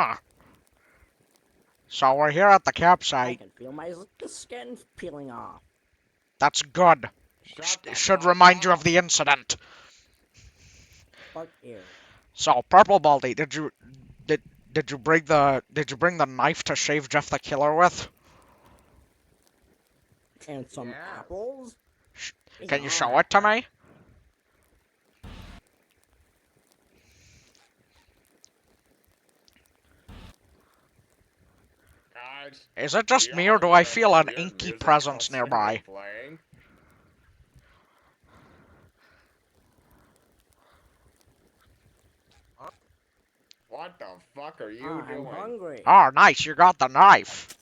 Huh. So we're here at the I campsite. can feel my skin peeling off. That's good. Should remind you of the incident. Fuck you. So, Purple Baldi, did you bring the knife to shave Jeff the Killer with? And some apples? Can you show it to me? Guys, Is it just me, or do I feel an inky presence nearby? What the fuck are you doing? I'm hungry. Oh, nice, you got the knife.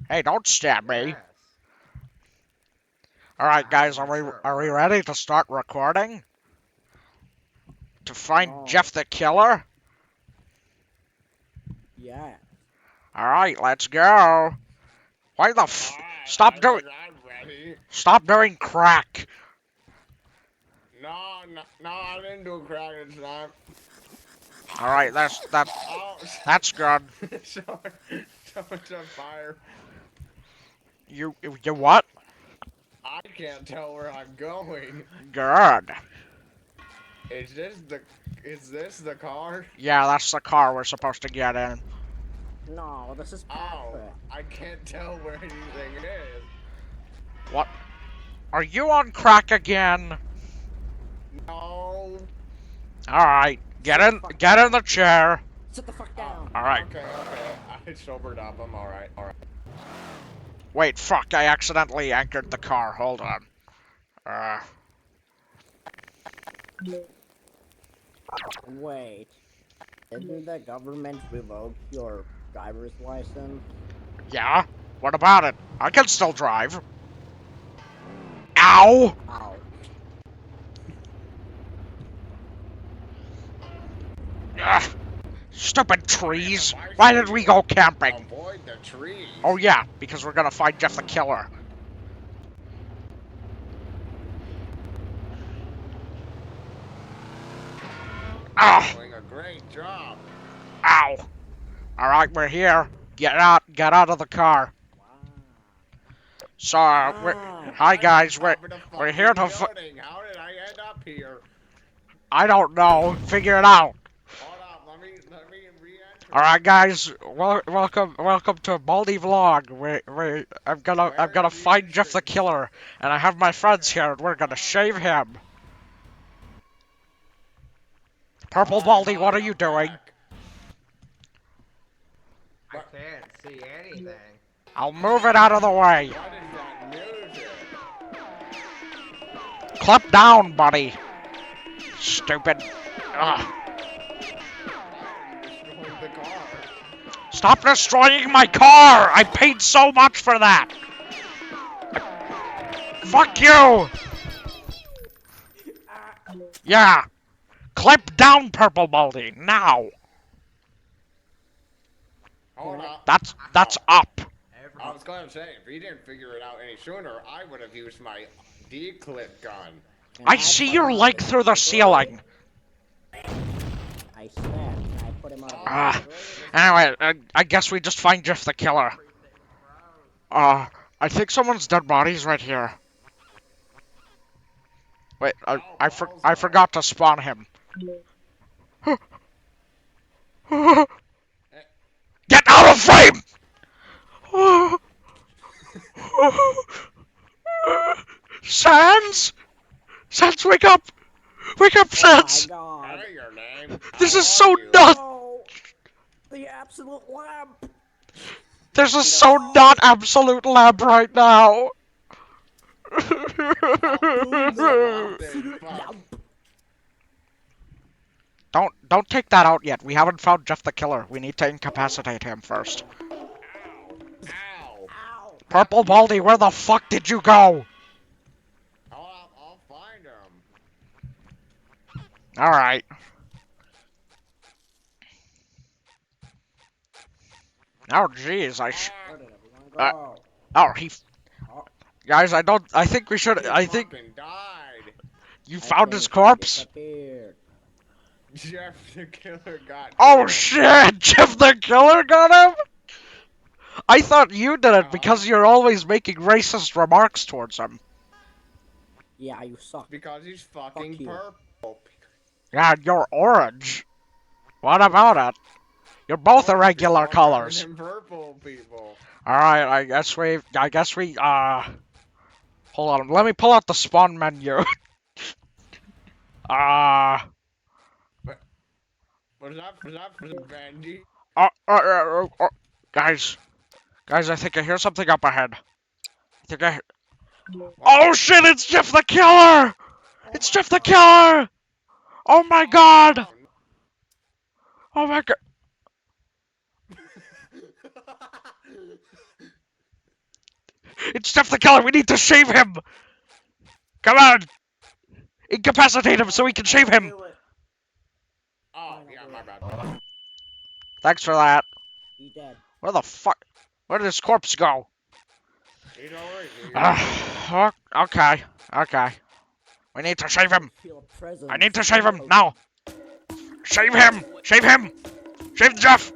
Hey, don't stab me. Yes. Alright, guys, are we ready to start recording? To find Jeff the Killer? Yeah. Alright, let's go. Why the Stop doing crack. No, I didn't do crack this time. Alright, that's good. Someone's on fire. You what? I can't tell where I'm going. Good. Is this the car? Yeah, that's the car we're supposed to get in. No, this is Patrick. Oh, I can't tell where anything is. What? Are you on crack again? No. Alright, get in the chair. Sit the fuck down. Alright. Okay. I sobered up. I'm alright. Wait, fuck, I accidentally anchored the car. Hold on. Wait. Didn't the government revoke your driver's license? Yeah? What about it? I can still drive. Ow! Ow. Ugh. Stupid trees. Why did we go camping? Avoid the trees. Oh yeah, because we're gonna find Jeff the Killer. Ah! Doing a great job. Ow! Alright, we're here. Get out of the car. So, hi guys, we're here to How did I end up here? I don't know. Figure it out. Hold up, let me re-enter. Alright guys, welcome to Baldi Vlog. I'm gonna find Jeff the Killer, and I have my friends here, and we're gonna shave him. Purple Baldi, what are you doing? I can't see anything. I'll move it out of the way. What is that music? Clap down, buddy. Stupid. Ugh. Destroyed the car. Stop destroying my car! I paid so much for that! Fuck you! Yeah. Clip down, Purple Baldi, now! Hold up. That's up. I was gonna say, if you didn't figure it out any sooner, I would have used my D-clip gun. I see your leg through the ceiling. I swear, I put him on. Anyway, I guess we just find Jeff the Killer. I think someone's dead body's right here. Wait, I forgot to spawn him. Get out of frame! Sans? Sans, wake up! Wake up, Sans! Oh my God. Hey, your name. This is How so are you? nuts! Oh, the absolute lamp. This is so not absolute lab right now! Don't take that out yet. We haven't found Jeff the Killer. We need to incapacitate him first. Ow. Ow. Purple Baldi, where the fuck did you go? Hold up, I'll find him. Alright. Oh jeez, Where did everyone go? oh, guys, I think we should, He fucking died. you found his corpse? Disappeared. Jeff the Killer got Oh killed. shit! Jeff the Killer got him? I thought you did it because you're always making racist remarks towards him. Yeah, you suck. Because he's fucking Fuck you. purple. Yeah, you're orange. What about it? You're both Orange irregular people are better colors. than purple people. Alright, I guess we, hold on, let me pull out the spawn menu. What's up, Bandy? Guys, I think I hear something up ahead. Oh shit, it's Jeff the Killer! It's Jeff the Killer! Oh my god! Oh my god. It's Jeff the Killer, we need to shave him! Come on! Incapacitate him so we can shave him! Oh, yeah, my bad. Thanks for that. He dead. Where the fuck? Where did his corpse go? He's alright. Okay. We need to shave him. Feel a presence. I need to shave him now. Shave him! Shave him! Shave Jeff!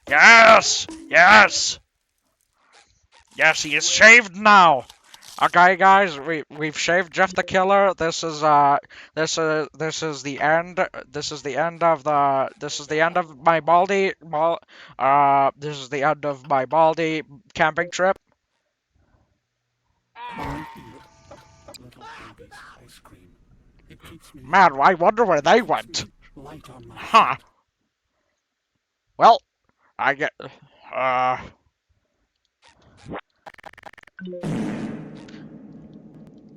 Yes! Yes! Yes, he is shaved now. Okay, guys, we've shaved Jeff the Killer. This is the end. This is the end of my Baldi. This is the end of my Baldi camping trip. Man, I wonder where they went. Huh. Well, I get.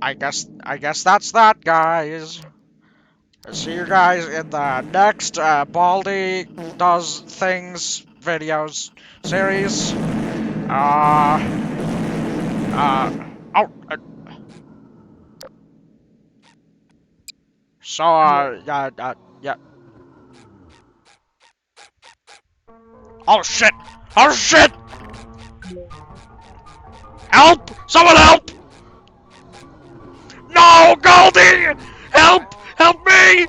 I guess that's that, guys. See you guys in the next Baldi Does Things videos series. Yeah. Oh shit! Oh shit! Help! Someone help! No, Galdi! Help! Help me!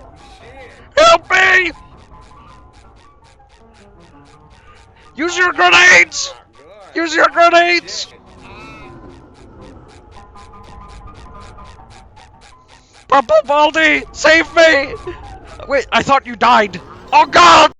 Help me! Use your grenades! Use your grenades! Purple Baldi, save me! Wait, I thought you died. Oh God!